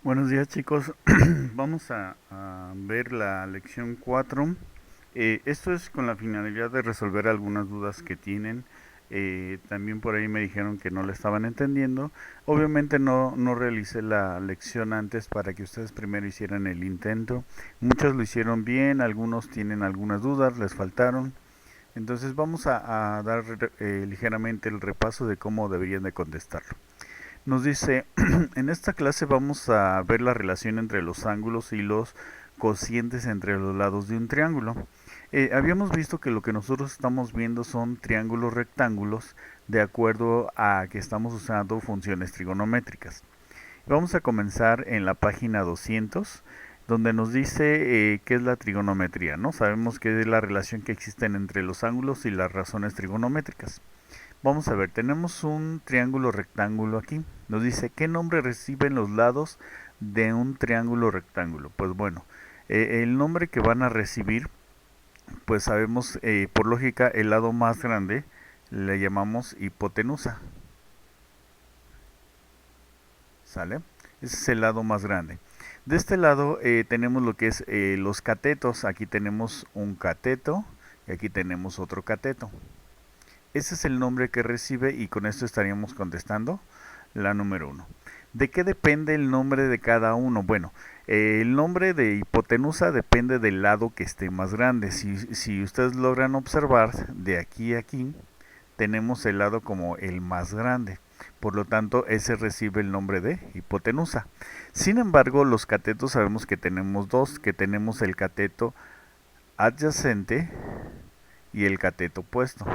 Buenos días chicos, vamos a ver la lección 4. Esto es con la finalidad de resolver algunas dudas que tienen. También por ahí me dijeron que no la estaban entendiendo. Obviamente no realicé la lección antes para que ustedes primero hicieran el intento. Muchos lo hicieron bien, algunos tienen algunas dudas, les faltaron. Entonces vamos a dar ligeramente el repaso de cómo deberían de contestarlo. Nos dice, en esta clase vamos a ver la relación entre los ángulos y los cocientes entre los lados de un triángulo. Habíamos visto que lo que nosotros estamos viendo son triángulos rectángulos de acuerdo a que estamos usando funciones trigonométricas. Vamos a comenzar en la página 200, donde nos dice qué es la trigonometría, ¿no? Sabemos qué es la relación que existen entre los ángulos y las razones trigonométricas. Vamos a ver, tenemos un triángulo rectángulo aquí. Nos dice, ¿qué nombre reciben los lados de un triángulo rectángulo? Pues bueno, el nombre que van a recibir, pues sabemos por lógica el lado más grande le llamamos hipotenusa. ¿Sale? Ese es el lado más grande. De este lado tenemos lo que es los catetos. Aquí tenemos un cateto y aquí tenemos otro cateto. Ese es el nombre que recibe y con esto estaríamos contestando la número 1. ¿De qué depende el nombre de cada uno? Bueno, el nombre de hipotenusa depende del lado que esté más grande. Si ustedes logran observar, de aquí a aquí, tenemos el lado como el más grande. Por lo tanto, ese recibe el nombre de hipotenusa. Sin embargo, los catetos sabemos que tenemos dos, que tenemos el cateto adyacente y el cateto opuesto.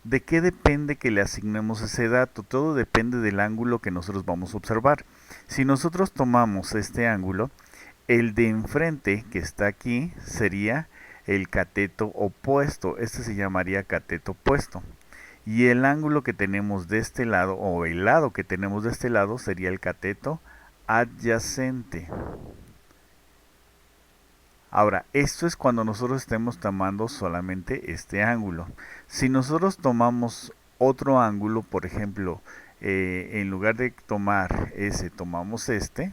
¿De qué depende que le asignemos ese dato? Todo depende del ángulo que nosotros vamos a observar. Si nosotros tomamos este ángulo, el de enfrente que está aquí sería el cateto opuesto. Este se llamaría cateto opuesto. Y el ángulo que tenemos de este lado, o el lado que tenemos de este lado, sería el cateto adyacente. Ahora, esto es cuando nosotros estemos tomando solamente este ángulo. Si nosotros tomamos otro ángulo, por ejemplo, en lugar de tomar ese, tomamos este,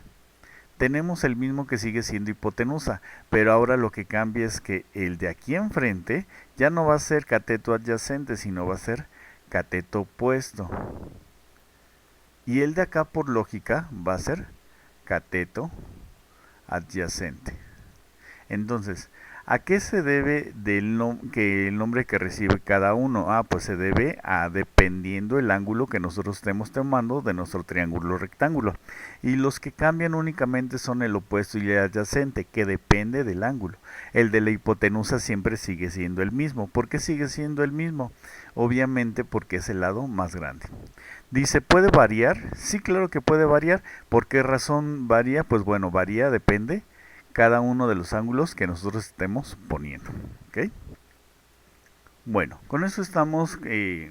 tenemos el mismo que sigue siendo hipotenusa, pero ahora lo que cambia es que el de aquí enfrente ya no va a ser cateto adyacente, sino va a ser cateto opuesto. Y el de acá, por lógica, va a ser cateto adyacente. Entonces, ¿a qué se debe que el nombre que recibe cada uno? Pues se debe a dependiendo el ángulo que nosotros estemos tomando de nuestro triángulo rectángulo. Y los que cambian únicamente son el opuesto y el adyacente, que depende del ángulo. El de la hipotenusa siempre sigue siendo el mismo. ¿Por qué sigue siendo el mismo? Obviamente porque es el lado más grande. Dice, ¿puede variar? Sí, claro que puede variar. ¿Por qué razón varía? Pues bueno, varía, depende cada uno de los ángulos que nosotros estemos poniendo. ¿Okay? Bueno, con eso estamos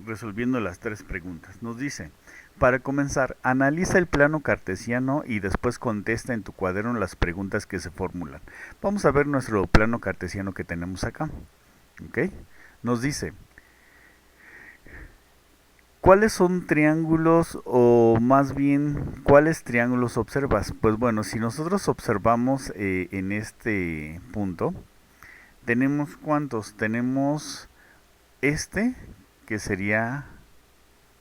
resolviendo las tres preguntas. Nos dice, para comenzar, analiza el plano cartesiano y después contesta en tu cuaderno las preguntas que se formulan. Vamos a ver nuestro plano cartesiano que tenemos acá. ¿Okay? Nos dice, ¿cuáles son triángulos o más bien cuáles triángulos observas? Pues bueno, si nosotros observamos en este punto, tenemos ¿cuántos? Tenemos este, que sería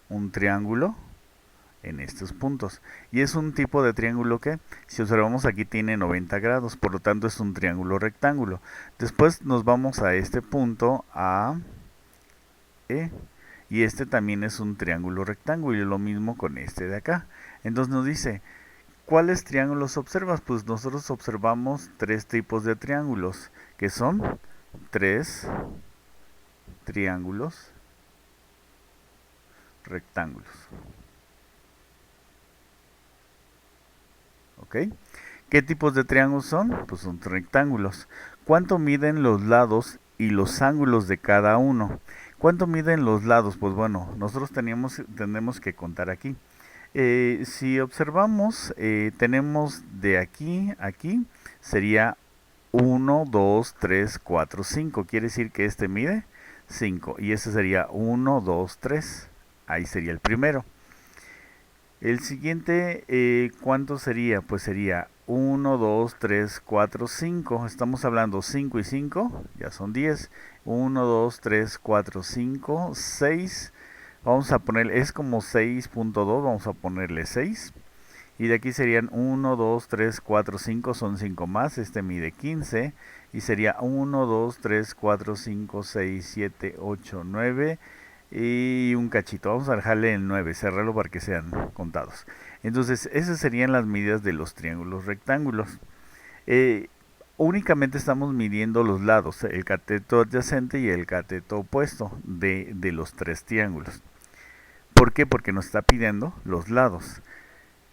un triángulo en estos puntos. Y es un tipo de triángulo que, si observamos aquí, tiene 90 grados, por lo tanto es un triángulo rectángulo. Después nos vamos a este punto, A, E, y este también es un triángulo rectángulo, y lo mismo con este de acá. Entonces nos dice, ¿cuáles triángulos observas? Pues nosotros observamos tres tipos de triángulos, que son tres triángulos rectángulos. ¿Ok? ¿Qué tipos de triángulos son? Pues son rectángulos. ¿Cuánto miden los lados y los ángulos de cada uno? ¿Cuánto miden los lados? Pues bueno, nosotros tenemos que contar aquí. Si observamos, tenemos de aquí a aquí, sería 1, 2, 3, 4, 5. Quiere decir que este mide 5. Y este sería 1, 2, 3. Ahí sería el primero. El siguiente, ¿cuánto sería? Pues sería 1, 2, 3, 4, 5. Estamos hablando 5 y 5, ya son 10. 1, 2, 3, 4, 5, 6. Vamos a poner, es como 6.2, vamos a ponerle 6. Y de aquí serían 1, 2, 3, 4, 5, son 5 más. Este mide 15. Y sería 1, 2, 3, 4, 5, 6, 7, 8, 9 y un cachito. Vamos a dejarle el 9, cerrarlo para que sean contados. Entonces, esas serían las medidas de los triángulos rectángulos. Eh, Únicamente estamos midiendo los lados, el cateto adyacente y el cateto opuesto de los tres triángulos. ¿Por qué? Porque nos está pidiendo los lados.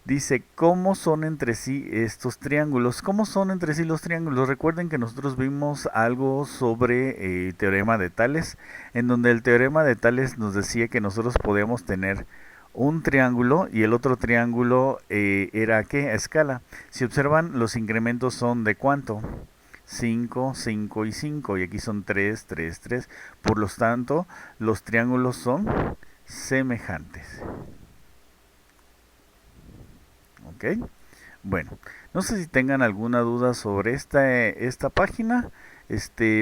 Dice, ¿cómo son entre sí estos triángulos? ¿Cómo son entre sí los triángulos? Recuerden que nosotros vimos algo sobre teorema de Tales, en donde el teorema de Tales nos decía que nosotros podíamos tener un triángulo y el otro triángulo era ¿qué? A escala. Si observan, los incrementos son ¿de cuánto? 5, 5 y 5, y aquí son 3, 3, 3. Por lo tanto, los triángulos son semejantes. ¿Ok? Bueno, no sé si tengan alguna duda sobre esta página.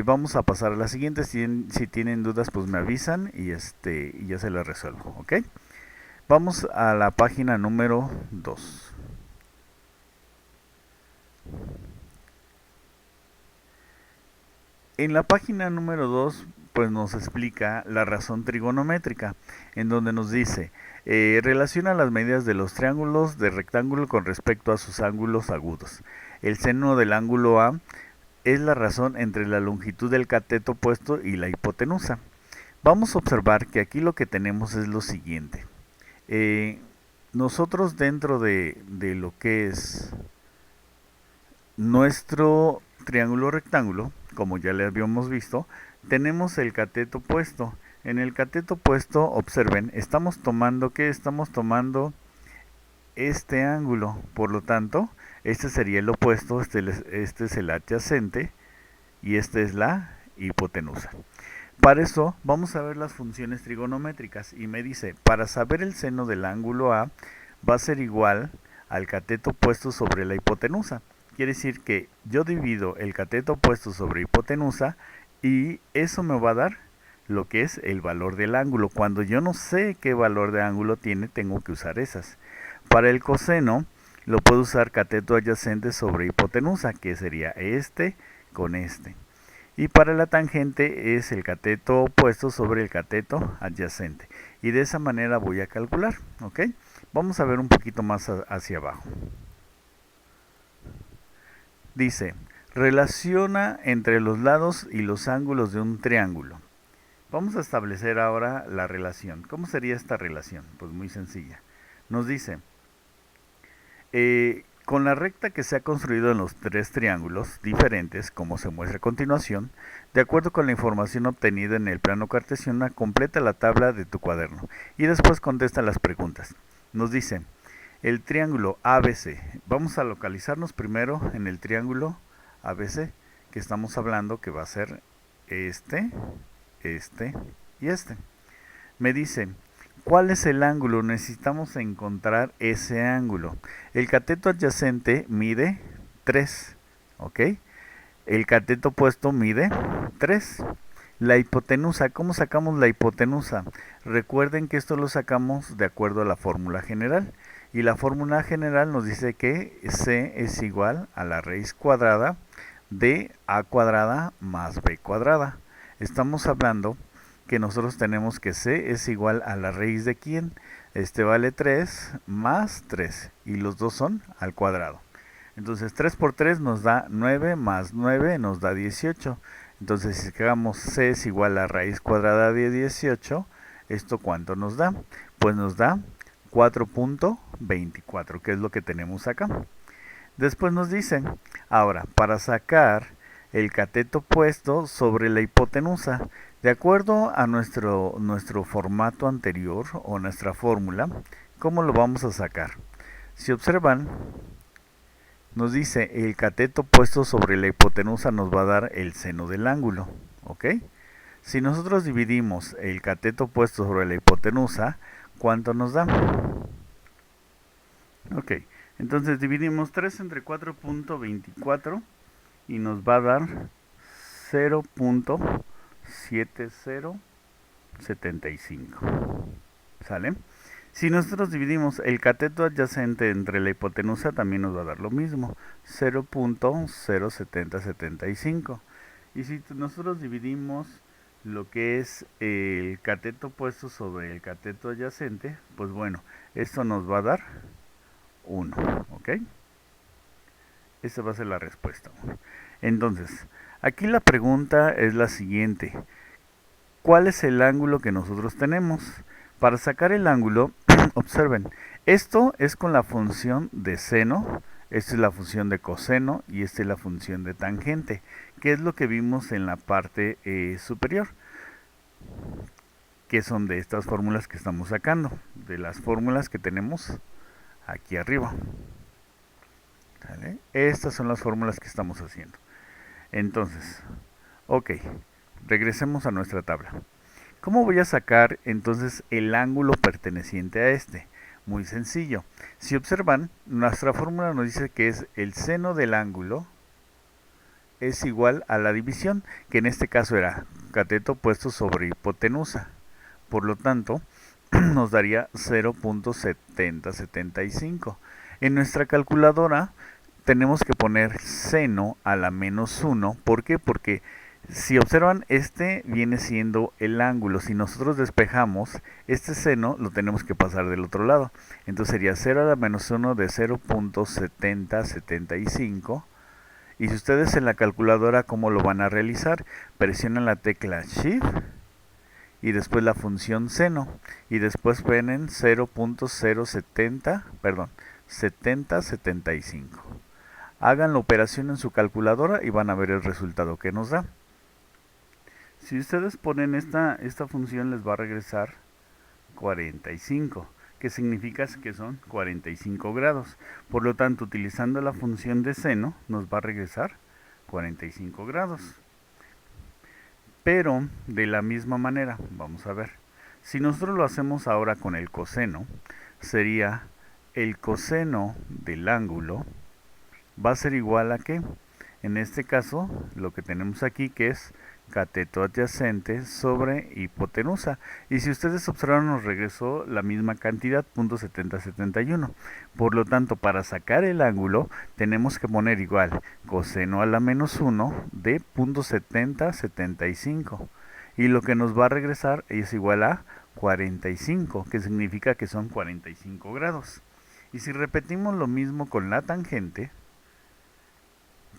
Vamos a pasar a la siguiente. Si tienen dudas, pues me avisan y ya se las resuelvo. ¿Ok? Vamos a la página número 2. En la página número 2, pues nos explica la razón trigonométrica, en donde nos dice, relaciona las medidas de los triángulos de rectángulo con respecto a sus ángulos agudos. El seno del ángulo A es la razón entre la longitud del cateto opuesto y la hipotenusa. Vamos a observar que aquí lo que tenemos es lo siguiente. Nosotros dentro de lo que es nuestro triángulo rectángulo, como ya le habíamos visto, tenemos el cateto opuesto. En el cateto opuesto, observen, estamos tomando ¿qué? Estamos tomando este ángulo. Por lo tanto, este sería el opuesto, este es el adyacente y esta es la hipotenusa. Para eso vamos a ver las funciones trigonométricas y me dice, para saber el seno del ángulo A va a ser igual al cateto opuesto sobre la hipotenusa. Quiere decir que yo divido el cateto opuesto sobre hipotenusa y eso me va a dar lo que es el valor del ángulo. Cuando yo no sé qué valor de ángulo tiene, tengo que usar esas. Para el coseno lo puedo usar cateto adyacente sobre hipotenusa, que sería este con este. Y para la tangente es el cateto opuesto sobre el cateto adyacente. Y de esa manera voy a calcular, ¿ok? Vamos a ver un poquito más hacia abajo. Dice, relaciona entre los lados y los ángulos de un triángulo. Vamos a establecer ahora la relación. ¿Cómo sería esta relación? Pues muy sencilla. Nos dice, con la recta que se ha construido en los tres triángulos diferentes, como se muestra a continuación, de acuerdo con la información obtenida en el plano cartesiano, completa la tabla de tu cuaderno y después contesta las preguntas. Nos dice, el triángulo ABC, vamos a localizarnos primero en el triángulo ABC, que estamos hablando que va a ser este y este. Me dice, ¿cuál es el ángulo? Necesitamos encontrar ese ángulo. El cateto adyacente mide 3, ¿ok? El cateto opuesto mide 3. La hipotenusa, ¿cómo sacamos la hipotenusa? Recuerden que esto lo sacamos de acuerdo a la fórmula general. Y la fórmula general nos dice que C es igual a la raíz cuadrada de A cuadrada más B cuadrada. Estamos hablando que nosotros tenemos que C es igual a la raíz de ¿quién? Este vale 3 más 3 y los dos son al cuadrado. Entonces 3 por 3 nos da 9 más 9 nos da 18. Entonces si hagamos C es igual a raíz cuadrada de 18, ¿esto cuánto nos da? Pues nos da 4.24, que es lo que tenemos acá. Después nos dicen, ahora, para sacar el cateto opuesto sobre la hipotenusa, de acuerdo a nuestro formato anterior o nuestra fórmula, ¿cómo lo vamos a sacar? Si observan, nos dice el cateto opuesto sobre la hipotenusa nos va a dar el seno del ángulo, ¿ok? Si nosotros dividimos el cateto opuesto sobre la hipotenusa, ¿cuánto nos da? Ok, entonces dividimos 3 entre 4.24 y nos va a dar 0.7075. ¿Sale? Si nosotros dividimos el cateto adyacente entre la hipotenusa, también nos va a dar lo mismo, 0.07075. Y si nosotros dividimos lo que es el cateto puesto sobre el cateto adyacente, pues bueno, esto nos va a dar 1, ¿ok? Esta va a ser la respuesta. Entonces, aquí la pregunta es la siguiente. ¿Cuál es el ángulo que nosotros tenemos? Para sacar el ángulo, observen, esto es con la función de seno, esta es la función de coseno y esta es la función de tangente, que es lo que vimos en la parte superior, que son de estas fórmulas que estamos sacando, de las fórmulas que tenemos aquí arriba. ¿Vale? Estas son las fórmulas que estamos haciendo. Entonces, ok, regresemos a nuestra tabla. ¿Cómo voy a sacar entonces el ángulo perteneciente a este? Muy sencillo. Si observan, nuestra fórmula nos dice que es el seno del ángulo es igual a la división, que en este caso era cateto puesto sobre hipotenusa. Por lo tanto, nos daría 0.7075. En nuestra calculadora tenemos que poner seno a la menos 1. ¿Por qué? Porque si observan, este viene siendo el ángulo. Si nosotros despejamos, este seno lo tenemos que pasar del otro lado. Entonces sería 0 a la menos 1 de 0.7075. Y si ustedes en la calculadora, ¿cómo lo van a realizar? Presionan la tecla Shift y después la función seno. Y después ponen 7075. Hagan la operación en su calculadora y van a ver el resultado que nos da. Si ustedes ponen esta función, les va a regresar 45, que significa que son 45 grados. Por lo tanto, utilizando la función de seno, nos va a regresar 45 grados. Pero de la misma manera, vamos a ver, si nosotros lo hacemos ahora con el coseno, sería el coseno del ángulo va a ser igual a ¿qué? En este caso, lo que tenemos aquí que es cateto adyacente sobre hipotenusa. Y si ustedes observaron, nos regresó la misma cantidad, .7071. Por lo tanto, para sacar el ángulo, tenemos que poner igual coseno a la menos 1 de .7075. Y lo que nos va a regresar es igual a 45, que significa que son 45 grados. Y si repetimos lo mismo con la tangente,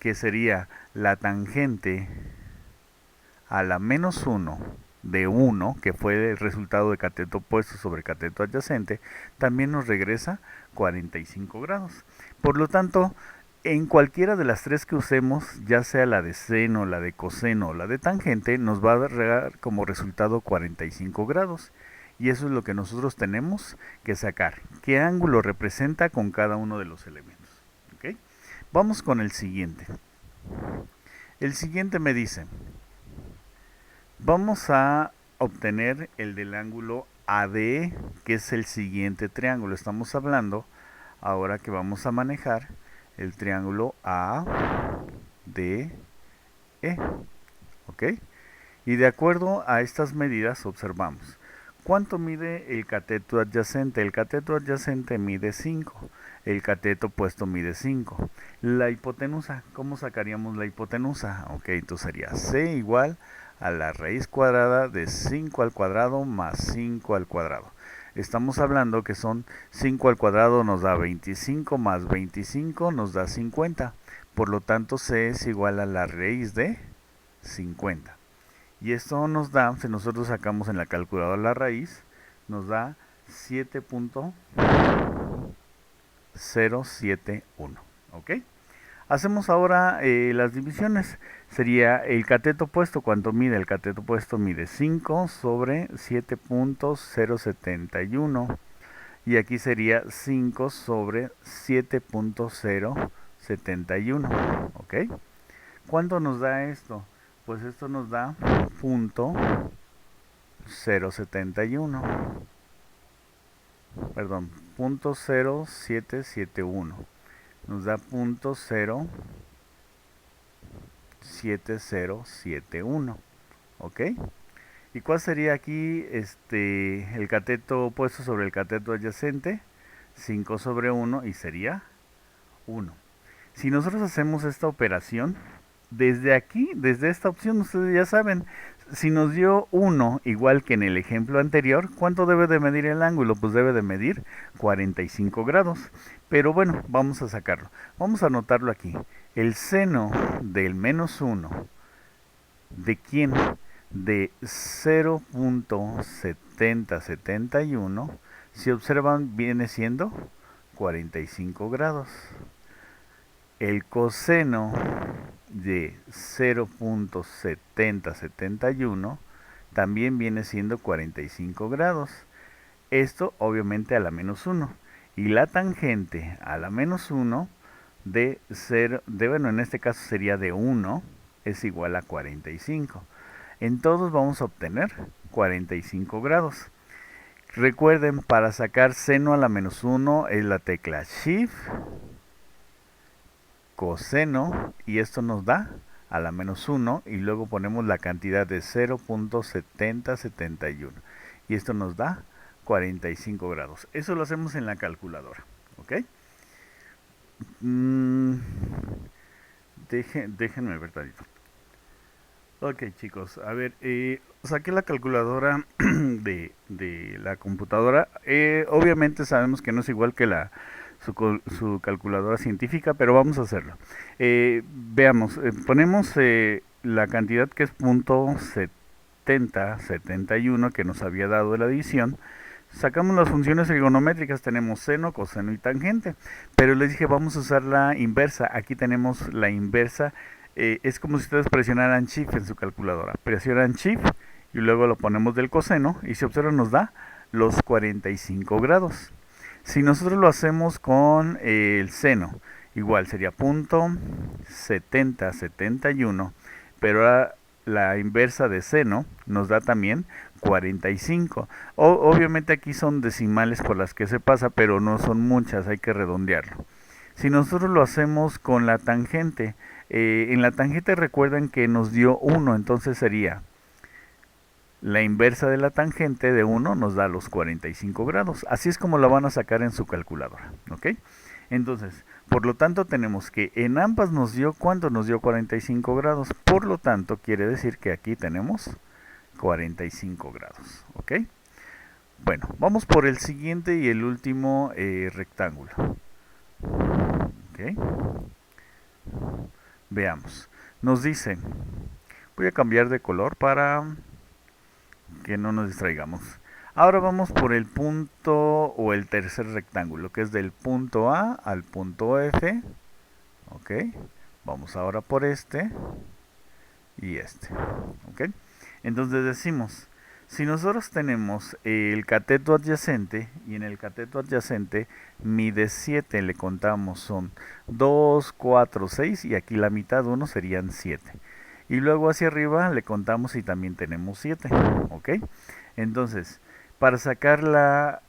que sería la tangente a la menos 1 de 1, que fue el resultado de cateto opuesto sobre cateto adyacente, también nos regresa 45 grados. Por lo tanto, en cualquiera de las tres que usemos, ya sea la de seno, la de coseno o la de tangente, nos va a dar como resultado 45 grados. Y eso es lo que nosotros tenemos que sacar. ¿Qué ángulo representa con cada uno de los elementos? ¿Okay? Vamos con el siguiente. El siguiente me dice, vamos a obtener el del ángulo ADE, que es el siguiente triángulo. Estamos hablando ahora que vamos a manejar el triángulo ADE. ¿Ok? Y de acuerdo a estas medidas observamos. ¿Cuánto mide el cateto adyacente? El cateto adyacente mide 5. El cateto opuesto mide 5. La hipotenusa, ¿cómo sacaríamos la hipotenusa? Ok, entonces sería C igual a la raíz cuadrada de 5 al cuadrado más 5 al cuadrado. Estamos hablando que son 5 al cuadrado nos da 25 más 25 nos da 50. Por lo tanto, C es igual a la raíz de 50. Y esto nos da, si nosotros sacamos en la calculadora la raíz, nos da 7.071. ¿Ok? Hacemos ahora las divisiones. Sería el cateto opuesto, ¿cuánto mide? El cateto opuesto mide 5 sobre 7.071. Y aquí sería 5 sobre 7.071. ¿Ok? ¿Cuánto nos da esto? Pues esto nos da .071. Perdón, .0771. Nos da .07071. ¿Ok? ¿Y cuál sería aquí el cateto opuesto sobre el cateto adyacente? 5 sobre 1 y sería 1. Si nosotros hacemos esta operación, desde aquí, desde esta opción, ustedes ya saben, si nos dio 1 igual que en el ejemplo anterior, ¿cuánto debe de medir el ángulo? Pues debe de medir 45 grados. Pero bueno, vamos a sacarlo. Vamos a anotarlo aquí. El seno del menos 1, ¿de quién? De 0.7071, si observan, viene siendo 45 grados. El coseno de 0.7071 también viene siendo 45 grados. Esto obviamente a la menos 1. Y la tangente a la menos 1 de 0, bueno, en este caso sería de 1, es igual a 45. En todos vamos a obtener 45 grados. Recuerden, para sacar seno a la menos 1 es la tecla Shift, coseno, y esto nos da a la menos 1, y luego ponemos la cantidad de 0.7071. Y esto nos da 45 grados. Eso lo hacemos en la calculadora. ¿Ok? Déjenme ver tantito. Ok, chicos, a ver, saqué la calculadora de la computadora. Obviamente sabemos que no es igual que su calculadora científica, pero vamos a hacerlo. Veamos, ponemos la cantidad que es .7071 que nos había dado la división. Sacamos las funciones trigonométricas, tenemos seno, coseno y tangente, pero les dije vamos a usar la inversa. Aquí tenemos la inversa. Es como si ustedes presionaran Shift en su calculadora. Presionan Shift y luego lo ponemos del coseno, y si observan nos da los 45 grados. Si nosotros lo hacemos con el seno, igual sería .7071, pero ahora la inversa de seno nos da también 45. Obviamente aquí son decimales por las que se pasa, pero no son muchas, hay que redondearlo. Si nosotros lo hacemos con la tangente, en la tangente recuerden que nos dio 1, entonces sería la inversa de la tangente de 1 nos da los 45 grados. Así es como la van a sacar en su calculadora. ¿Ok? Entonces, por lo tanto tenemos que en ambas nos dio, ¿cuánto nos dio 45 grados? Por lo tanto, quiere decir que aquí tenemos 45 grados. ¿Ok? Bueno, vamos por el siguiente y el último rectángulo. ¿Ok? Veamos. Nos dice, voy a cambiar de color para que no nos distraigamos. Ahora vamos por el punto o el tercer rectángulo, que es del punto A al punto F. Ok, vamos ahora por este y este. Ok, entonces decimos, si nosotros tenemos el cateto adyacente, y en el cateto adyacente mide 7, le contamos, son 2, 4, 6, y aquí la mitad de 1 serían 7. Y luego hacia arriba le contamos y también tenemos 7. ¿Ok? Entonces, para sacar la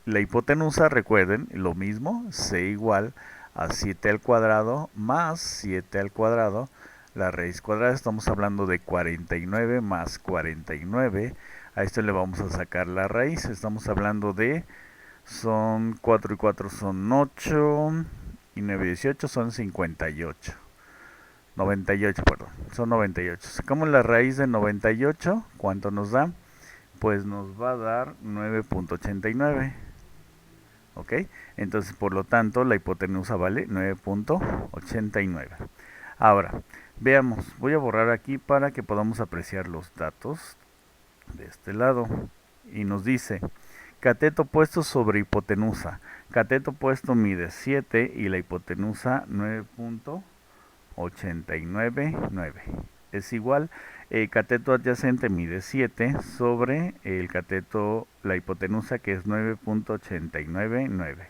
hipotenusa, recuerden, lo mismo, c igual a 7 al cuadrado más 7 al cuadrado. La raíz cuadrada, estamos hablando de 49 más 49. A esto le vamos a sacar la raíz. Estamos hablando de, son 4 y 4 son 8, y 9 y 18 son 58. 98, perdón, son 98. Sacamos la raíz de 98, ¿cuánto nos da? Pues nos va a dar 9.89. ¿Ok? Entonces, por lo tanto, la hipotenusa vale 9.89. Ahora, veamos, voy a borrar aquí para que podamos apreciar los datos de este lado. Y nos dice, cateto puesto sobre hipotenusa. Cateto puesto mide 7 y la hipotenusa 9.899. Es igual, cateto adyacente mide 7 sobre el cateto, la hipotenusa, que es 9.899.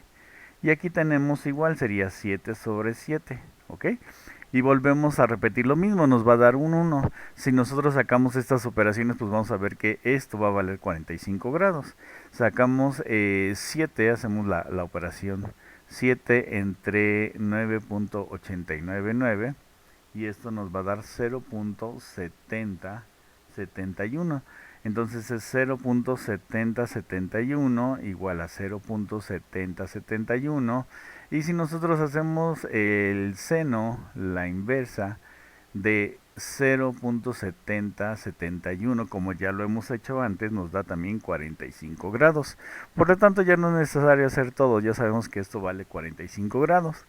Y aquí tenemos igual, sería 7 sobre 7. ¿ok? Y volvemos a repetir lo mismo, nos va a dar un 1. Si nosotros sacamos estas operaciones, pues vamos a ver que esto va a valer 45 grados. Sacamos 7, hacemos la operación 7 entre 9.899 y esto nos va a dar 0.7071. Entonces es 0.7071 igual a 0.7071. Y si nosotros hacemos el seno, la inversa de 0.7071, como ya lo hemos hecho antes, nos da también 45 grados. Por lo tanto, ya no es necesario hacer todo, ya sabemos que esto vale 45 grados.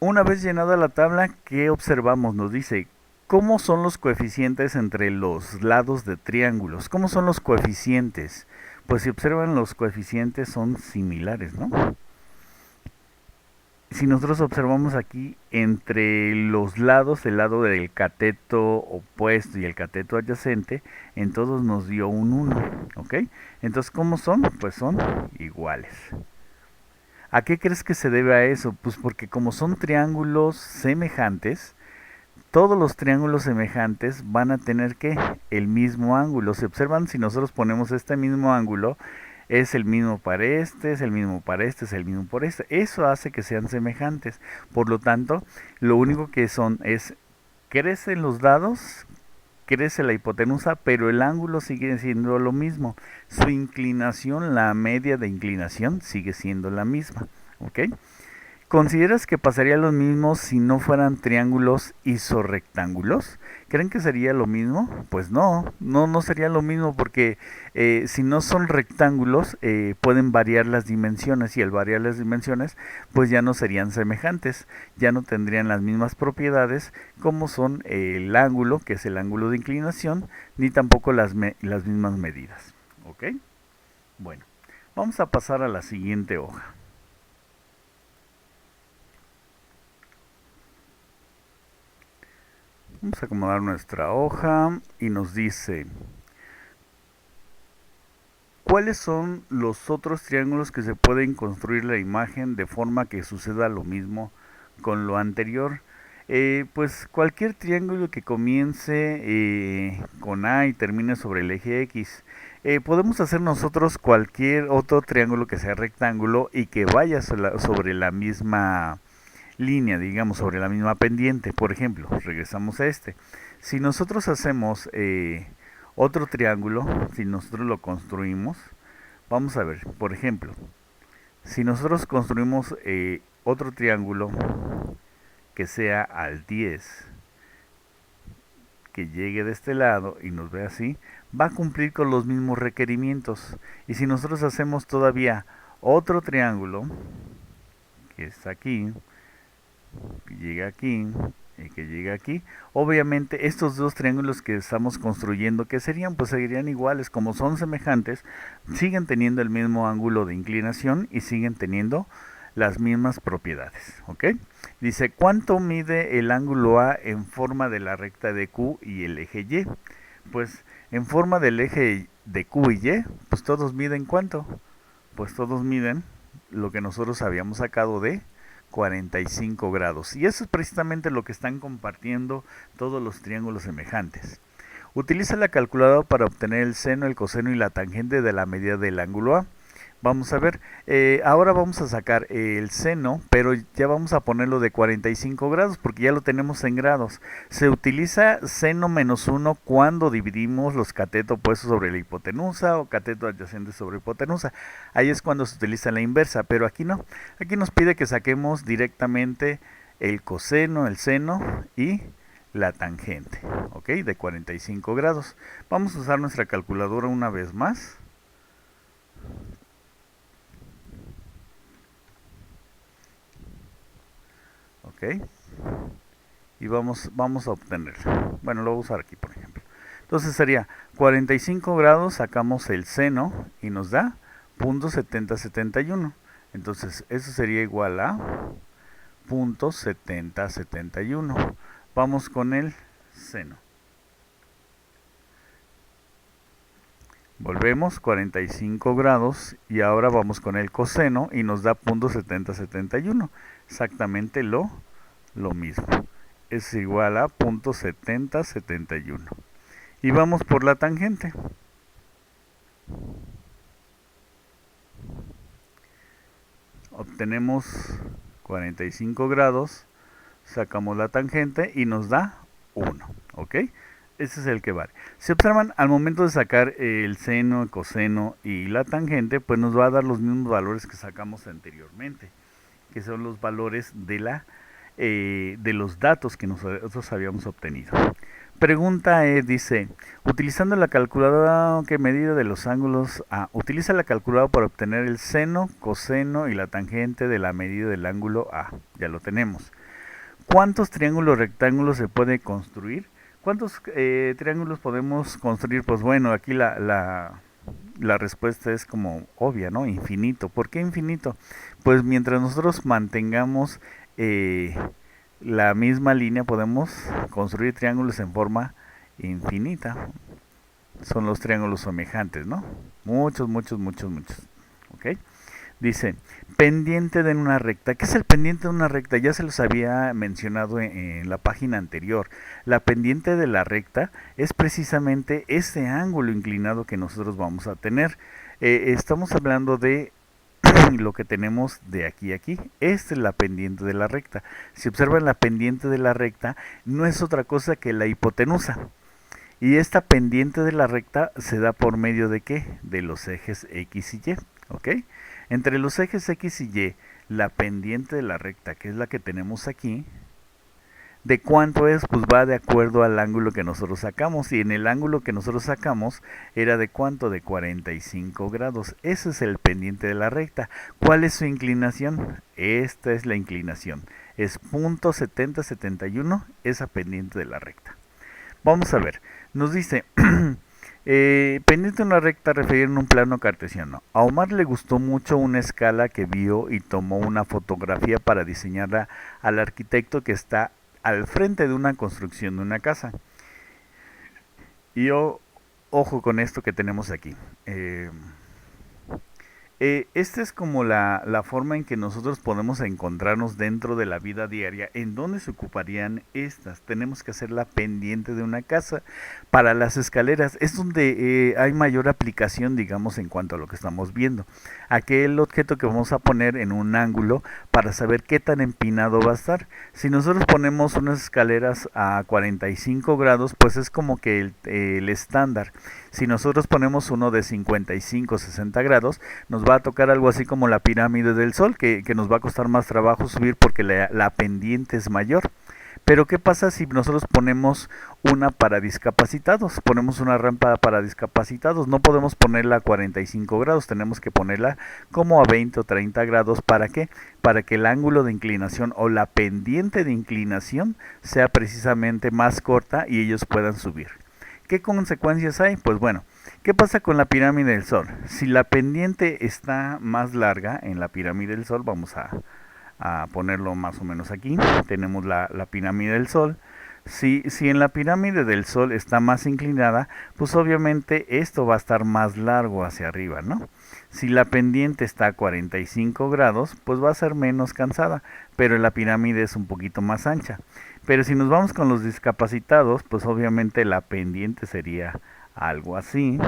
Una vez llenada la tabla, ¿qué observamos? Nos dice, ¿cómo son los coeficientes entre los lados de triángulos? ¿Cómo son los coeficientes? Pues si observan, los coeficientes son similares, ¿no? Si nosotros observamos aquí entre los lados, el lado del cateto opuesto y el cateto adyacente, en todos nos dio un 1, ¿ok? Entonces, ¿cómo son? Pues son iguales. ¿A qué crees que se debe a eso? Pues porque como son triángulos semejantes, todos los triángulos semejantes van a tener que el mismo ángulo. Se observan, si nosotros ponemos este mismo ángulo, es el mismo para este, es el mismo para este, es el mismo por este. Eso hace que sean semejantes. Por lo tanto, lo único que son es, crecen los lados, crece la hipotenusa, pero el ángulo sigue siendo lo mismo. Su inclinación, la media de inclinación, sigue siendo la misma. ¿Ok? ¿Consideras que pasaría lo mismo si no fueran triángulos isorrectángulos? ¿Creen que sería lo mismo? Pues no sería lo mismo porque si no son rectángulos pueden variar las dimensiones y al variar las dimensiones pues ya no serían semejantes, ya no tendrían las mismas propiedades como son el ángulo, que es el ángulo de inclinación, ni tampoco las mismas medidas. ¿Ok? Bueno, vamos a pasar a la siguiente hoja. Vamos a acomodar nuestra hoja y nos dice, ¿cuáles son los otros triángulos que se pueden construir la imagen de forma que suceda lo mismo con lo anterior? Pues cualquier triángulo que comience con A y termine sobre el eje X. Podemos hacer nosotros cualquier otro triángulo que sea rectángulo y que vaya sobre la misma línea, digamos, sobre la misma pendiente. Por ejemplo, regresamos a este. Si nosotros hacemos otro triángulo, si nosotros lo construimos, vamos a ver, por ejemplo, si nosotros construimos otro triángulo que sea al 10, que llegue de este lado y nos ve así, va a cumplir con los mismos requerimientos. Y si nosotros hacemos todavía otro triángulo, que está aquí, que llega aquí y que llega aquí, obviamente estos dos triángulos que estamos construyendo, que serían, pues seguirían iguales, como son semejantes, siguen teniendo el mismo ángulo de inclinación y siguen teniendo las mismas propiedades, ¿ok? Dice, ¿cuánto mide el ángulo A en forma de la recta de Q y el eje Y? Pues en forma del eje de Q y Y, pues todos miden ¿cuánto? Pues todos miden lo que nosotros habíamos sacado de 45 grados. Y eso es precisamente lo que están compartiendo todos los triángulos semejantes. Utiliza la calculadora para obtener el seno, el coseno y la tangente de la medida del ángulo A. Vamos a ver, ahora vamos a sacar el seno, pero ya vamos a ponerlo de 45 grados porque ya lo tenemos en grados. Se utiliza seno menos 1 cuando dividimos los catetos opuestos sobre la hipotenusa o cateto adyacente sobre hipotenusa. Ahí es cuando se utiliza la inversa, pero aquí no. Aquí nos pide que saquemos directamente el coseno, el seno y la tangente, ¿ok? De 45 grados. Vamos a usar nuestra calculadora una vez más. Ok, y vamos a obtenerlo. Bueno, lo voy a usar aquí, por ejemplo. Entonces sería 45 grados, sacamos el seno y nos da 0.7071. Entonces eso sería igual a 0.7071. Vamos con el seno. Volvemos 45 grados y ahora vamos con el coseno y nos da 0.7071. Exactamente lo lo mismo. Es igual a 0.7071. Y vamos por la tangente. Obtenemos 45 grados, sacamos la tangente y nos da 1, ¿ok? Ese es el que vale. Si observan, al momento de sacar el seno, el coseno y la tangente, pues nos va a dar los mismos valores que sacamos anteriormente, que son los valores de los datos que nosotros habíamos obtenido. Pregunta dice, utilizando la calculadora, ¿qué medida de los ángulos? Utiliza la calculadora para obtener el seno, coseno y la tangente de la medida del ángulo A. Ya lo tenemos. ¿Cuántos triángulos rectángulos se puede construir? ¿Cuántos triángulos podemos construir? Pues bueno, aquí la respuesta es como obvia, ¿no? Infinito. ¿Por qué infinito? Pues mientras nosotros mantengamos la misma línea, podemos construir triángulos en forma infinita. Son los triángulos semejantes, ¿no? Muchos. ¿Ok? Dice, pendiente de una recta. ¿Qué es el pendiente de una recta? Ya se los había mencionado en la página anterior. La pendiente de la recta es precisamente ese ángulo inclinado que nosotros vamos a tener. Estamos hablando de lo que tenemos de aquí a aquí. Esta es la pendiente de la recta. Si observan, la pendiente de la recta no es otra cosa que la hipotenusa. Y esta pendiente de la recta se da por medio de ¿qué? De los ejes X y Y, ¿ok? Entre los ejes X y Y, la pendiente de la recta, que es la que tenemos aquí, ¿de cuánto es? Pues va de acuerdo al ángulo que nosotros sacamos. Y en el ángulo que nosotros sacamos era de ¿cuánto? De 45 grados. Ese es el pendiente de la recta. ¿Cuál es su inclinación? Esta es la inclinación. Es 0.7071 esa pendiente de la recta. Vamos a ver. Nos dice, pendiente de una recta referida en un plano cartesiano. A Omar le gustó mucho una escala que vio y tomó una fotografía para diseñarla al arquitecto que está al frente de una construcción de una casa. Y ojo con esto que tenemos aquí. Esta es como la forma en que nosotros podemos encontrarnos dentro de la vida diaria. ¿En dónde se ocuparían estas? Tenemos que hacer la pendiente de una casa. Para las escaleras es donde hay mayor aplicación, digamos, en cuanto a lo que estamos viendo. Aquel objeto que vamos a poner en un ángulo para saber qué tan empinado va a estar. Si nosotros ponemos unas escaleras a 45 grados, pues es como que el estándar. Si nosotros ponemos uno de 55, 60 grados, nos va a tocar algo así como la pirámide del Sol, que nos va a costar más trabajo subir porque la pendiente es mayor. Pero ¿qué pasa si nosotros ponemos una para discapacitados? Ponemos una rampa para discapacitados. No podemos ponerla a 45 grados, tenemos que ponerla como a 20 o 30 grados. ¿Para qué? Para que el ángulo de inclinación o la pendiente de inclinación sea precisamente más corta y ellos puedan subir. ¿Qué consecuencias hay? Pues bueno, ¿qué pasa con la pirámide del Sol? Si la pendiente está más larga en la pirámide del Sol, vamos a ponerlo más o menos aquí, tenemos la pirámide del Sol. Si en la pirámide del Sol está más inclinada, pues obviamente esto va a estar más largo hacia arriba, ¿no? Si la pendiente está a 45 grados, pues va a ser menos cansada, pero la pirámide es un poquito más ancha. Pero si nos vamos con los discapacitados, pues obviamente la pendiente sería algo así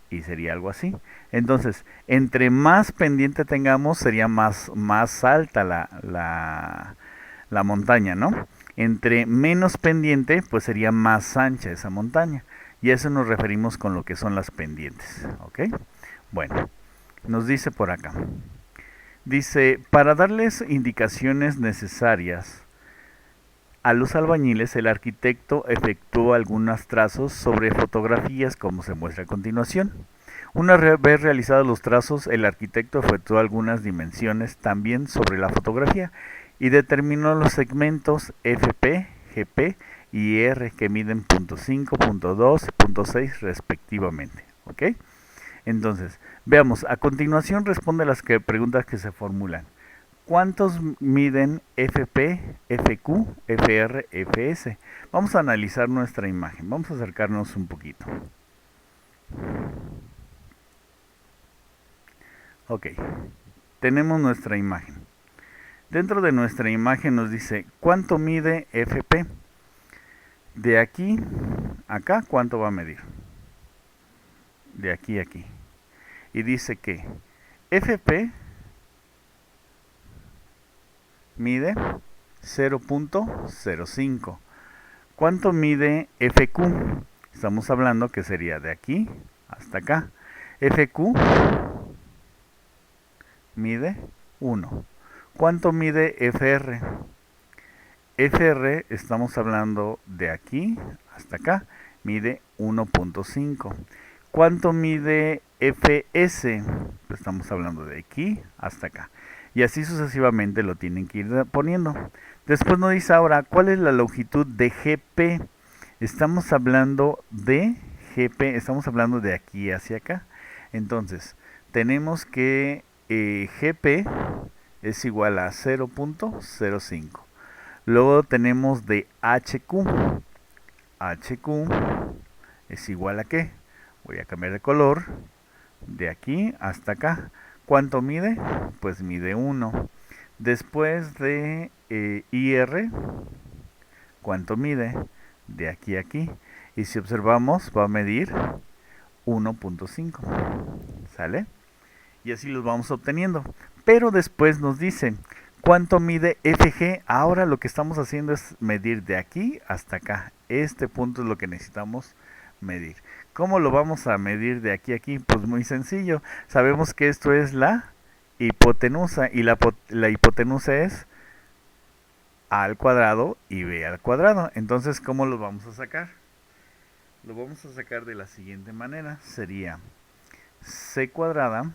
y sería algo así. Entonces, entre más pendiente tengamos, sería más alta la montaña, ¿no? Entre menos pendiente, pues sería más ancha esa montaña. Y a eso nos referimos con lo que son las pendientes, ¿ok? Bueno, nos dice por acá. Dice, para darles indicaciones necesarias a los albañiles, el arquitecto efectuó algunos trazos sobre fotografías como se muestra a continuación. Una vez realizados los trazos, el arquitecto efectuó algunas dimensiones también sobre la fotografía y determinó los segmentos FP, GP y R que miden .5, .2, .6 respectivamente. ¿Ok? Entonces, veamos, a continuación responde las preguntas que se formulan. ¿Cuántos miden FP, FQ, FR, FS? Vamos a analizar nuestra imagen. Vamos a acercarnos un poquito. Ok, tenemos nuestra imagen. Dentro de nuestra imagen nos dice, ¿cuánto mide FP? De aquí a acá, ¿cuánto va a medir? De aquí a aquí. Y dice que FP mide 0.05. ¿Cuánto mide FQ? Estamos hablando que sería de aquí hasta acá. FQ mide 1. ¿Cuánto mide FR? FR estamos hablando de aquí hasta acá. Mide 1.5. ¿Cuánto mide FS? Pues estamos hablando de aquí hasta acá. Y así sucesivamente lo tienen que ir poniendo. Después nos dice ahora, ¿cuál es la longitud de GP? Estamos hablando de GP, estamos hablando de aquí hacia acá. Entonces, tenemos que GP es igual a 0.05. Luego tenemos de HQ. HQ es igual a ¿qué? Voy a cambiar de color. De aquí hasta acá. ¿Cuánto mide? Pues mide 1. Después de IR, ¿cuánto mide? De aquí a aquí. Y si observamos, va a medir 1.5. ¿Sale? Y así los vamos obteniendo. Pero después nos dicen, ¿cuánto mide FG? Ahora lo que estamos haciendo es medir de aquí hasta acá. Este punto es lo que necesitamos medir. ¿Cómo lo vamos a medir de aquí a aquí? Pues muy sencillo. Sabemos que esto es la hipotenusa y la hipotenusa es a al cuadrado y b al cuadrado. Entonces, ¿cómo lo vamos a sacar? Lo vamos a sacar de la siguiente manera. Sería c cuadrada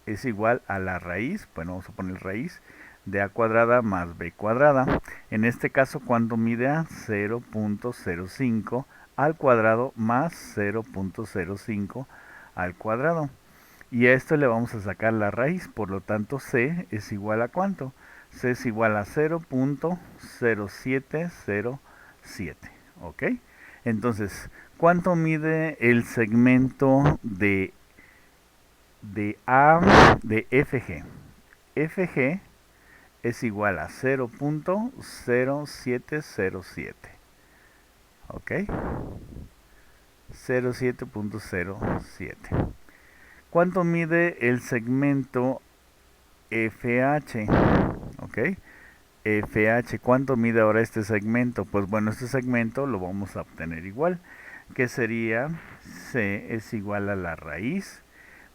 es igual a la raíz, bueno, vamos a poner raíz de a cuadrada más b cuadrada. En este caso, ¿cuánto mide a? 0.05 al cuadrado más 0.05 al cuadrado. Y a esto le vamos a sacar la raíz, por lo tanto c es igual a ¿cuánto? C es igual a 0.0707, ¿ok? Entonces, ¿cuánto mide el segmento de FG? FG es igual a 0.0707, ¿ok? 07.07. ¿Cuánto mide el segmento FH? ¿Ok? FH, ¿cuánto mide ahora este segmento? Pues bueno, este segmento lo vamos a obtener igual, que sería C es igual a la raíz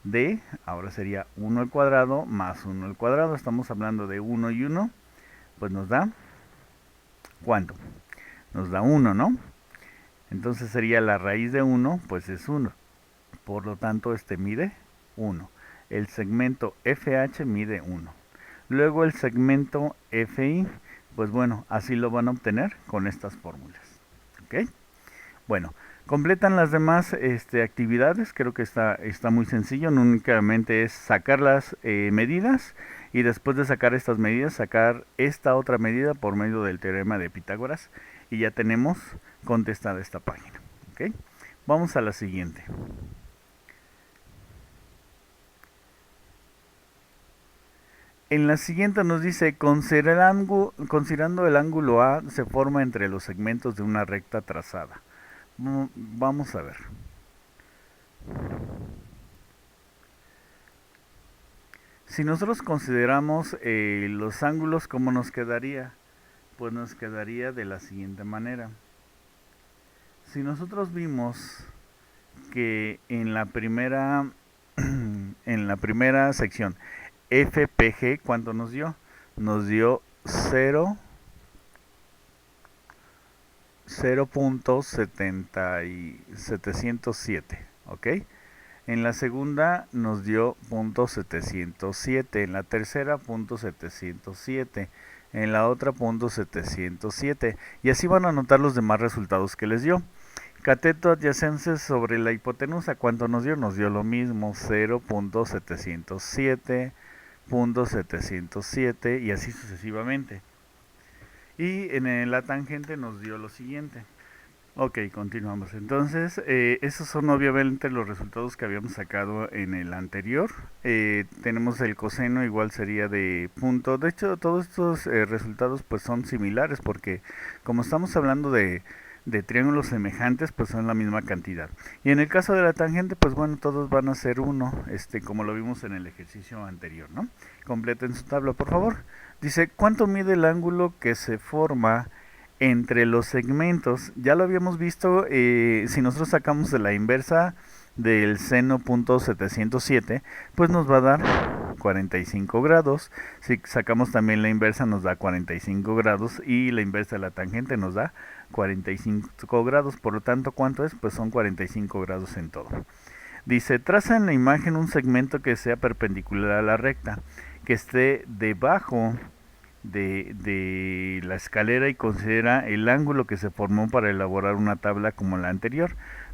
de, ahora sería 1 al cuadrado más 1 al cuadrado. Estamos hablando de 1 y 1, pues nos da, ¿cuánto? Nos da 1, ¿no? Entonces sería la raíz de 1, pues es 1. Por lo tanto, este mide 1. El segmento FH mide 1. Luego el segmento FI, pues bueno, así lo van a obtener con estas fórmulas. ¿Ok? Bueno, completan las demás actividades. Creo que está muy sencillo. No únicamente es sacar las medidas y después de sacar estas medidas, sacar esta otra medida por medio del teorema de Pitágoras y ya tenemos contestada esta página. ¿Ok? Vamos a la siguiente. En la siguiente nos dice, considerando el ángulo A se forma entre los segmentos de una recta trazada. Vamos a ver. Si nosotros consideramos los ángulos, ¿cómo nos quedaría? Pues nos quedaría de la siguiente manera. Si nosotros vimos que en la primera sección FPG, ¿cuánto nos dio? Nos dio 0.707, ¿ok? En la segunda nos dio .707, en la tercera .707, en la otra .707, y así van a anotar los demás resultados que les dio. Cateto adyacente sobre la hipotenusa, ¿cuánto nos dio? Nos dio lo mismo, 0.707, .707 y así sucesivamente. Y en la tangente nos dio lo siguiente. Ok, continuamos. Entonces, esos son obviamente los resultados que habíamos sacado en el anterior. Tenemos el coseno, igual sería de punto. De hecho, todos estos resultados pues son similares porque como estamos hablando de triángulos semejantes, pues son la misma cantidad. Y en el caso de la tangente, pues bueno, todos van a ser uno, como lo vimos en el ejercicio anterior, ¿no? Completen su tabla, por favor. Dice, ¿cuánto mide el ángulo que se forma entre los segmentos? Ya lo habíamos visto, si nosotros sacamos de la inversa del seno punto 707, pues nos va a dar 45 grados. Si sacamos también la inversa nos da 45 grados y la inversa de la tangente nos da 45 grados. Por lo tanto, ¿cuánto es? Pues son 45 grados en todo. Dice, traza en la imagen un segmento que sea perpendicular a la recta, que esté debajo de la escalera y considera el ángulo que se formó para elaborar una tabla como la anterior.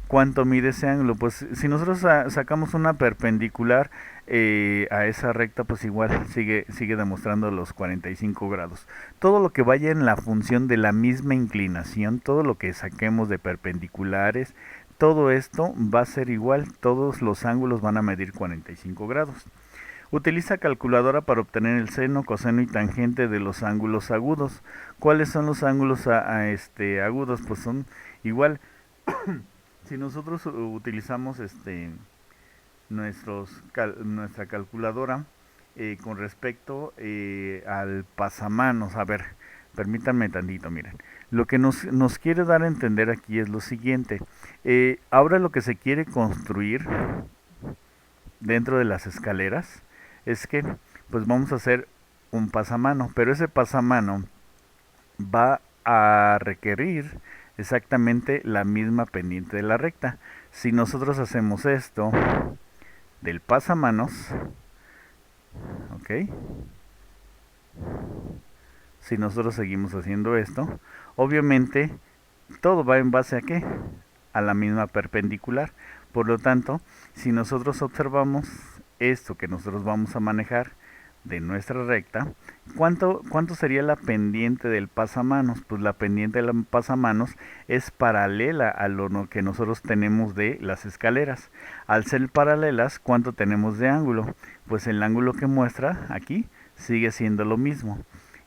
¿Cuánto mide ese ángulo? Pues si nosotros sacamos una perpendicular a esa recta, pues igual sigue demostrando los 45 grados. Todo lo que vaya en la función de la misma inclinación, todo lo que saquemos de perpendiculares, todo esto va a ser igual, todos los ángulos van a medir 45 grados. Utiliza calculadora para obtener el seno, coseno y tangente de los ángulos agudos. ¿Cuáles son los ángulos agudos? Pues son igual. Si nosotros utilizamos nuestra calculadora con respecto al pasamanos, a ver, permítanme tantito, miren. Lo que nos quiere dar a entender aquí es lo siguiente. Ahora lo que se quiere construir dentro de las escaleras es que pues vamos a hacer un pasamano, pero ese pasamano va a requerir exactamente la misma pendiente de la recta. Si nosotros hacemos esto del pasamanos, ok, si nosotros seguimos haciendo esto, obviamente todo va en base a qué? A la misma perpendicular. Por lo tanto, si nosotros observamos esto que nosotros vamos a manejar de nuestra recta, ¿cuánto sería la pendiente del pasamanos? Pues la pendiente del pasamanos es paralela a lo que nosotros tenemos de las escaleras. Al ser paralelas, ¿cuánto tenemos de ángulo? Pues el ángulo que muestra aquí sigue siendo lo mismo.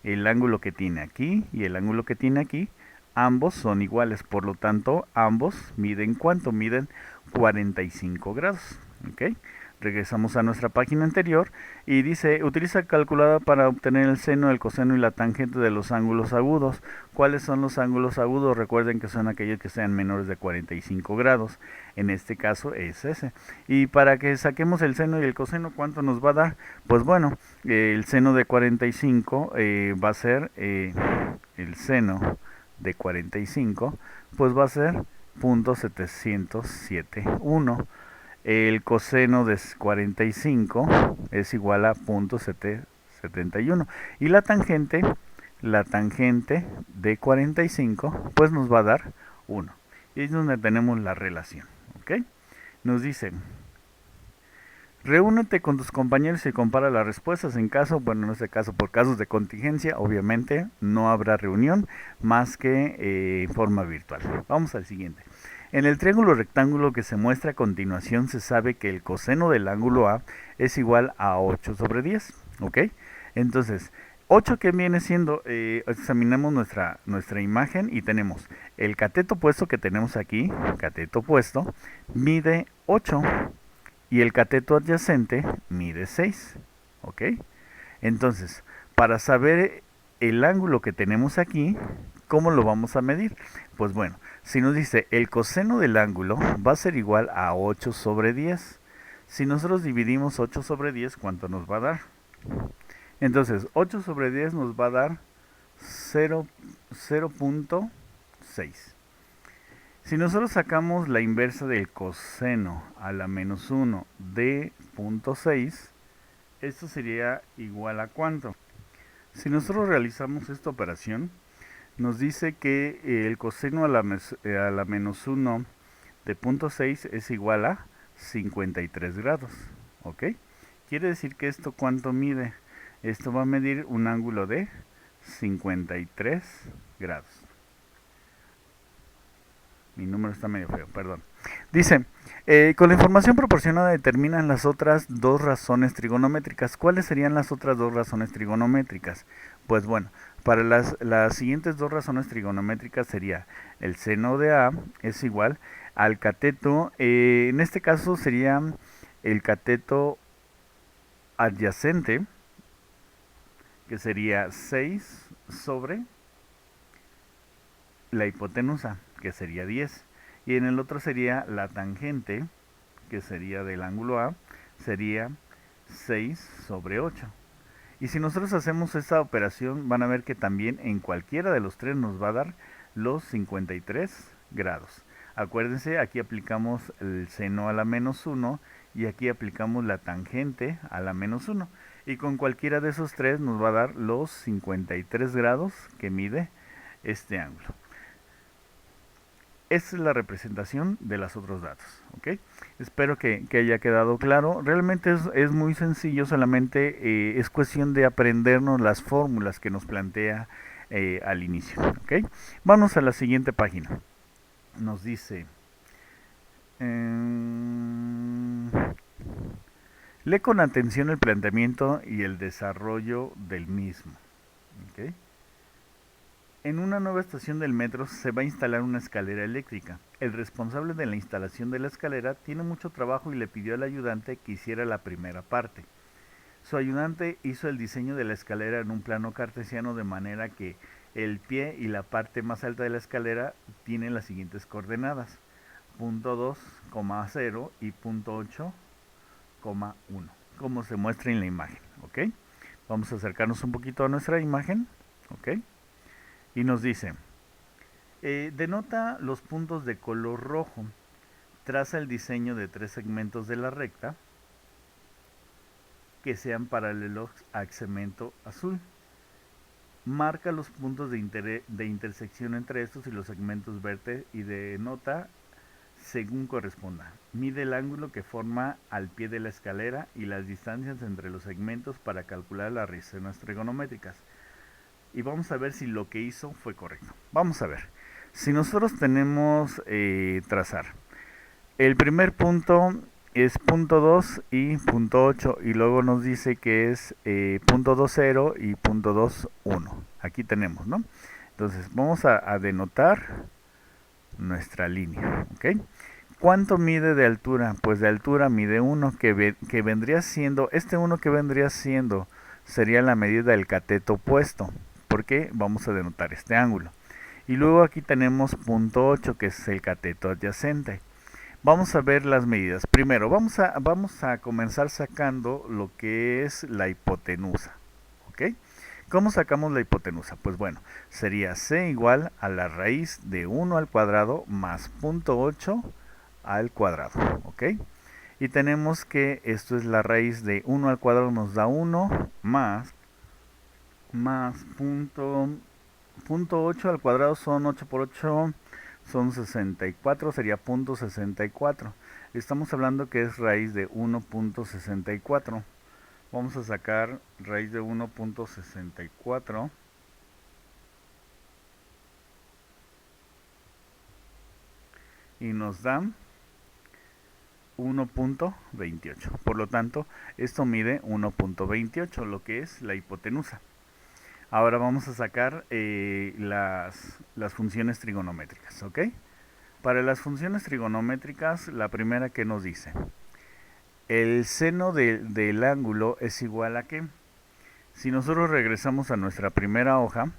El ángulo que tiene aquí y el ángulo que tiene aquí, ambos son iguales, por lo tanto ambos miden ¿cuánto? Miden 45 grados. ¿Ok? Regresamos a nuestra página anterior y dice, utiliza calculadora para obtener el seno, el coseno y la tangente de los ángulos agudos. ¿Cuáles son los ángulos agudos? Recuerden que son aquellos que sean menores de 45 grados. En este caso es ese. Y para que saquemos el seno y el coseno, ¿cuánto nos va a dar? Pues bueno, el seno de 45 va a ser el seno de 45, pues va a ser 0.771. El coseno de 45 es igual a 0.771. Y la tangente de 45 pues nos va a dar 1. Y es donde tenemos la relación. ¿Ok? Nos dicen, reúnete con tus compañeros y compara las respuestas. En caso, bueno, en este caso por casos de contingencia, obviamente no habrá reunión más que en forma virtual. Vamos al siguiente. En el triángulo rectángulo que se muestra a continuación se sabe que el coseno del ángulo A es igual a 8 sobre 10. ¿Ok? Entonces, 8 que viene siendo, examinamos nuestra imagen y tenemos el cateto opuesto que tenemos aquí, cateto opuesto, mide 8 y el cateto adyacente mide 6. ¿Ok? Entonces, para saber el ángulo que tenemos aquí, ¿cómo lo vamos a medir? Pues bueno, si nos dice el coseno del ángulo va a ser igual a 8 sobre 10. Si nosotros dividimos 8 sobre 10, ¿cuánto nos va a dar? Entonces, 8 sobre 10 nos va a dar 0.6. Si nosotros sacamos la inversa del coseno a la menos 1 de 0.6, esto sería igual a ¿cuánto? Si nosotros realizamos esta operación, nos dice que el coseno a la menos 1 de 0.6 es igual a 53 grados. ¿Ok? Quiere decir que esto ¿cuánto mide? Esto va a medir un ángulo de 53 grados. Mi número está medio feo, perdón. Dice, con la información proporcionada determinan las otras dos razones trigonométricas. ¿Cuáles serían las otras dos razones trigonométricas? Pues bueno, para las siguientes dos razones trigonométricas sería el seno de A es igual al cateto, en este caso sería el cateto adyacente, que sería 6 sobre la hipotenusa, que sería 10. Y en el otro sería la tangente, que sería del ángulo A, sería 6 sobre 8. Y si nosotros hacemos esta operación, van a ver que también en cualquiera de los tres nos va a dar los 53 grados. Acuérdense, aquí aplicamos el seno a la menos 1 y aquí aplicamos la tangente a la menos 1. Y con cualquiera de esos tres nos va a dar los 53 grados que mide este ángulo. Esta es la representación de los otros datos, ¿ok? Espero que haya quedado claro. Realmente es muy sencillo, solamente es cuestión de aprendernos las fórmulas que nos plantea al inicio, ¿ok? Vamos a la siguiente página. Nos dice, lee con atención el planteamiento y el desarrollo del mismo, ¿ok? En una nueva estación del metro se va a instalar una escalera eléctrica. El responsable de la instalación de la escalera tiene mucho trabajo y le pidió al ayudante que hiciera la primera parte. Su ayudante hizo el diseño de la escalera en un plano cartesiano de manera que el pie y la parte más alta de la escalera tienen las siguientes coordenadas: punto 2, 0 y punto 8, 1, como se muestra en la imagen, ¿ok? Vamos a acercarnos un poquito a nuestra imagen, ¿ok? Y nos dice, denota los puntos de color rojo, traza el diseño de 3 segmentos de la recta que sean paralelos a segmento azul. Marca los puntos de intersección entre estos y los segmentos verdes y denota según corresponda. Mide el ángulo que forma al pie de la escalera y las distancias entre los segmentos para calcular las raíces trigonométricas. Y vamos a ver si lo que hizo fue correcto. Vamos a ver. Si nosotros tenemos trazar, el primer punto es punto 2 y punto 8 y luego nos dice que es punto 2, 0 y punto 2, 1. Aquí tenemos, ¿no? Entonces vamos a denotar nuestra línea, ¿ok? ¿Cuánto mide de altura? Pues de altura mide 1, que vendría siendo, este 1 que vendría siendo sería la medida del cateto opuesto, porque vamos a denotar este ángulo. Y luego aquí tenemos punto 8, que es el cateto adyacente. Vamos a ver las medidas. Primero, vamos a comenzar sacando lo que es la hipotenusa, ¿ok? ¿Cómo sacamos la hipotenusa? Pues bueno, sería c igual a la raíz de 1 al cuadrado más punto 8 al cuadrado, ¿ok? Y tenemos que esto es la raíz de 1 al cuadrado nos da 1 más punto 8 al cuadrado son 8 por 8 son 64, sería punto 64. Estamos hablando que es raíz de 1.64. Vamos a sacar raíz de 1.64 y nos da 1.28. Por lo tanto, esto mide 1.28, lo que es la hipotenusa. Ahora vamos a sacar las funciones trigonométricas, ¿ok? Para las funciones trigonométricas, la primera que nos dice, el seno del ángulo es igual a ¿qué? Si nosotros regresamos a nuestra primera hoja,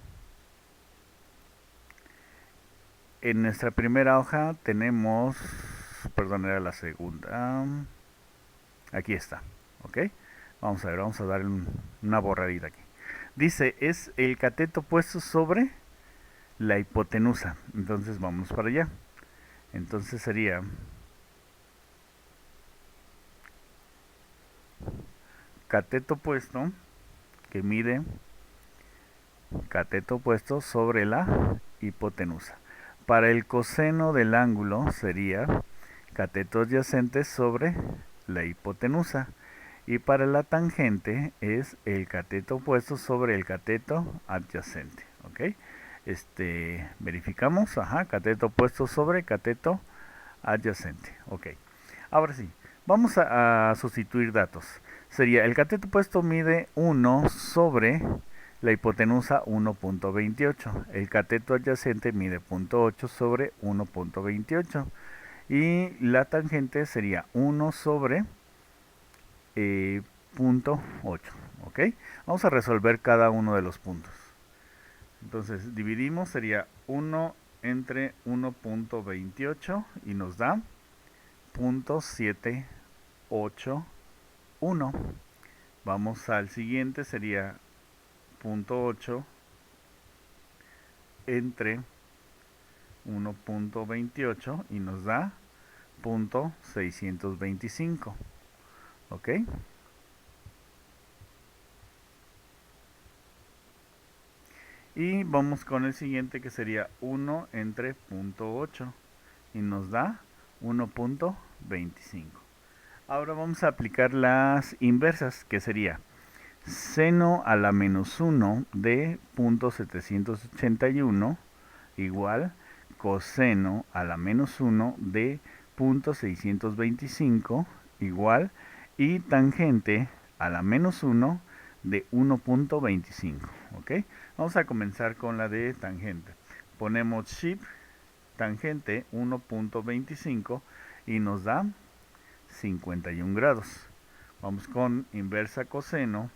en nuestra primera hoja tenemos, perdón, era la segunda, aquí está, ¿ok? Vamos a ver, vamos a dar una borradita aquí. Dice, es el cateto puesto sobre la hipotenusa. Entonces vamos para allá. Entonces sería cateto puesto que mide cateto puesto sobre la hipotenusa. Para el coseno del ángulo sería cateto adyacente sobre la hipotenusa. Y para la tangente es el cateto opuesto sobre el cateto adyacente, ¿ok? verificamos, cateto opuesto sobre cateto adyacente. Ok, ahora sí, vamos a sustituir datos. Sería el cateto opuesto mide 1 sobre la hipotenusa 1.28. El cateto adyacente mide 0.8 sobre 1.28. Y la tangente sería 1 sobre 0.8. ¿Ok? Vamos a resolver cada uno de los puntos. Entonces dividimos, sería 1 entre 1.28 y nos da 0.781. Vamos al siguiente, sería 0.8 entre 1.28 y nos da 0.625. ¿Ok? Y vamos con el siguiente, que sería 1 entre 0.8 y nos da 1.25. Ahora vamos a aplicar las inversas, que sería seno a la menos 1 de 0.781 igual coseno a la menos 1 de 0.625 igual y tangente a la menos 1 de 1.25. ¿Ok? Vamos a comenzar con la de tangente. Ponemos shift tangente 1.25 y nos da 51 grados. Vamos con inversa coseno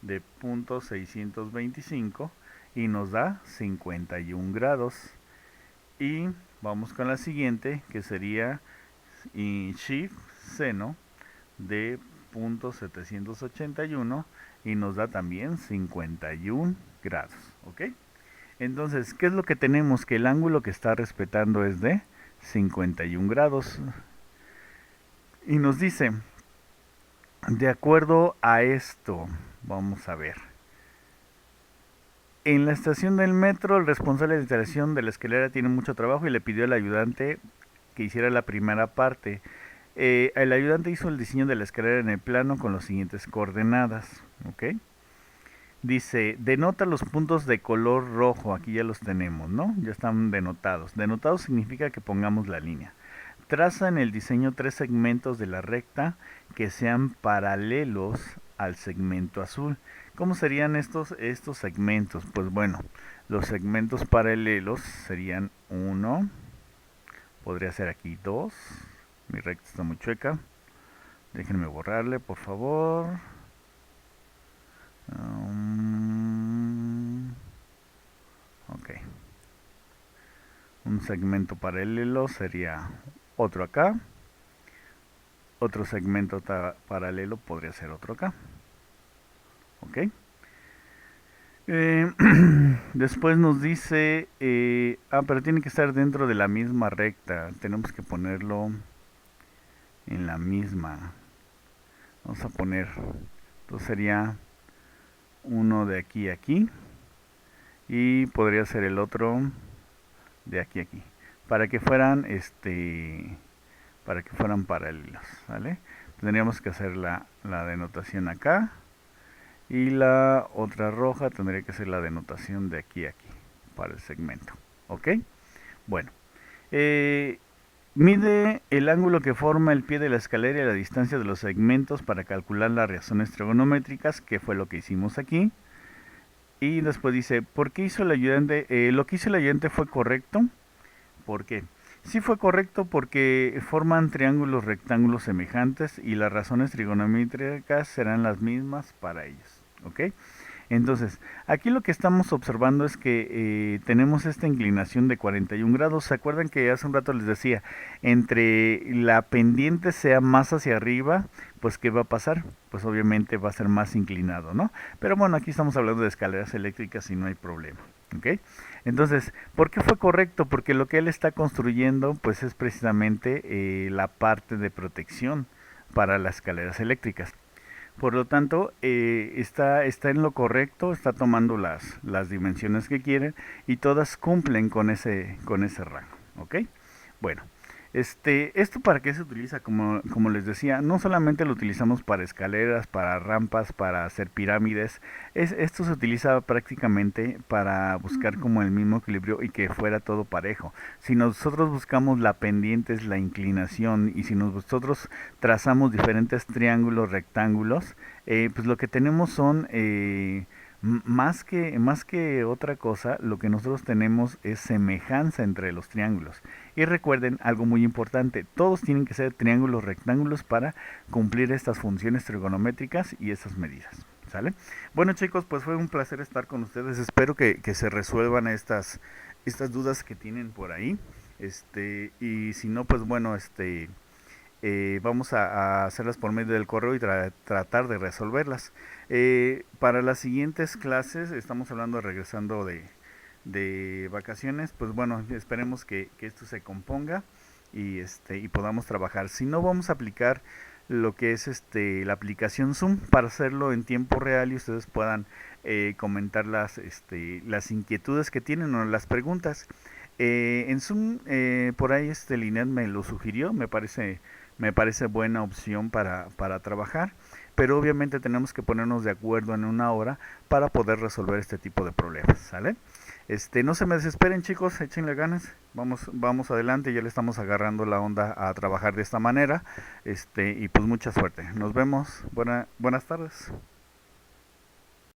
de 0.625 y nos da 51 grados. Y vamos con la siguiente, que sería shift seno de 0.781 y nos da también 51 grados. ¿Ok? Entonces, ¿qué es lo que tenemos? Que el ángulo que está respetando es de 51 grados. Y nos dice, de acuerdo a esto, vamos a ver. En la estación del metro, el responsable de instalación de la escalera tiene mucho trabajo y le pidió al ayudante que hiciera la primera parte. El ayudante hizo el diseño de la escalera en el plano con las siguientes coordenadas. ¿Ok? Dice, denota los puntos de color rojo. Aquí ya los tenemos, ¿no? Ya están denotados. Denotados significa que pongamos la línea. Traza en el diseño 3 segmentos de la recta que sean paralelos al segmento azul. ¿Cómo serían estos segmentos? Pues bueno, los segmentos paralelos serían 1, podría ser aquí 2, mi recta está muy chueca, déjenme borrarle por favor. Ok, un segmento paralelo sería otro acá, otro segmento paralelo podría ser otro acá. ¿Ok? Después nos dice, pero tiene que estar dentro de la misma recta. Tenemos que ponerlo en la misma. Vamos a poner, entonces sería uno de aquí a aquí. Y podría ser el otro de aquí a aquí. Para que fueran, paralelos, ¿vale? Tendríamos que hacer la denotación acá. Y la otra roja tendría que ser la denotación de aquí a aquí para el segmento. ¿Ok? Bueno. Mide el ángulo que forma el pie de la escalera y la distancia de los segmentos para calcular las razones trigonométricas, que fue lo que hicimos aquí. Y después dice, ¿por qué hizo el ayudante? Lo que hizo el ayudante fue correcto. ¿Por qué? Sí fue correcto porque forman triángulos rectángulos semejantes y las razones trigonométricas serán las mismas para ellos. ¿Ok? Entonces, aquí lo que estamos observando es que tenemos esta inclinación de 41 grados. ¿Se acuerdan que hace un rato les decía, entre la pendiente sea más hacia arriba, pues ¿qué va a pasar? Pues obviamente va a ser más inclinado, ¿no? Pero bueno, aquí estamos hablando de escaleras eléctricas y no hay problema. ¿Ok? Entonces, ¿por qué fue correcto? Porque lo que él está construyendo, pues es precisamente la parte de protección para las escaleras eléctricas. Por lo tanto, está en lo correcto, está tomando las dimensiones que quieren y todas cumplen con ese rango. ¿Ok? Bueno, Esto para qué se utiliza, como les decía, no solamente lo utilizamos para escaleras, para rampas, para hacer pirámides, esto se utiliza prácticamente para buscar como el mismo equilibrio y que fuera todo parejo. Si nosotros buscamos la pendiente, es la inclinación, y si nosotros trazamos diferentes triángulos, rectángulos, pues lo que tenemos son más que otra cosa, lo que nosotros tenemos es semejanza entre los triángulos. Y recuerden algo muy importante, todos tienen que ser triángulos rectángulos para cumplir estas funciones trigonométricas y estas medidas. ¿Sale? Bueno chicos, pues fue un placer estar con ustedes. Espero que se resuelvan estas dudas que tienen por ahí. Y si no, pues bueno, vamos a hacerlas por medio del correo y tratar de resolverlas. Para las siguientes clases, estamos hablando de regresando de vacaciones, pues bueno, esperemos que esto se componga y podamos trabajar. Si no, vamos a aplicar lo que es la aplicación Zoom para hacerlo en tiempo real y ustedes puedan comentar las inquietudes que tienen o las preguntas. En Zoom, por ahí Linet me lo sugirió, me parece buena opción para trabajar, pero obviamente tenemos que ponernos de acuerdo en una hora para poder resolver este tipo de problemas, ¿sale? No se me desesperen chicos, échenle ganas, vamos adelante, ya le estamos agarrando la onda a trabajar de esta manera, y pues mucha suerte. Nos vemos, buenas tardes.